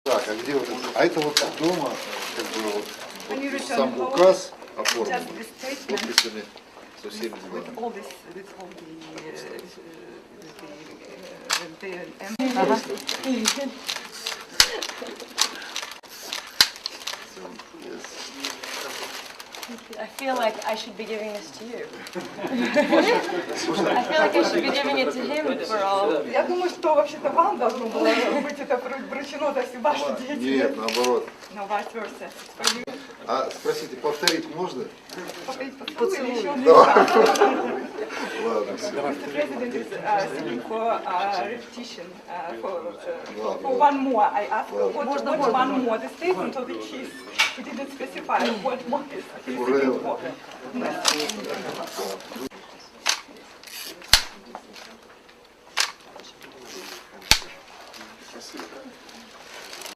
Так, а где вот это? А это вот дома, как бы вот сам указ оформлен, подписанный со всеми делами. I feel like I should be giving this to you. I feel like I should be giving it to him for all. Я думаю, что вообще-то вам должно было быть это вручено за всю вашу деятельность. Нет, наоборот. Но vice versa. А спросите, повторить можно? Повторить поцелуй или еще Да. Ладно, все. Mr. President is seeking for repetition for one more. I asked what one more. The statement of the chief, we didn't specify what more is he seeking for.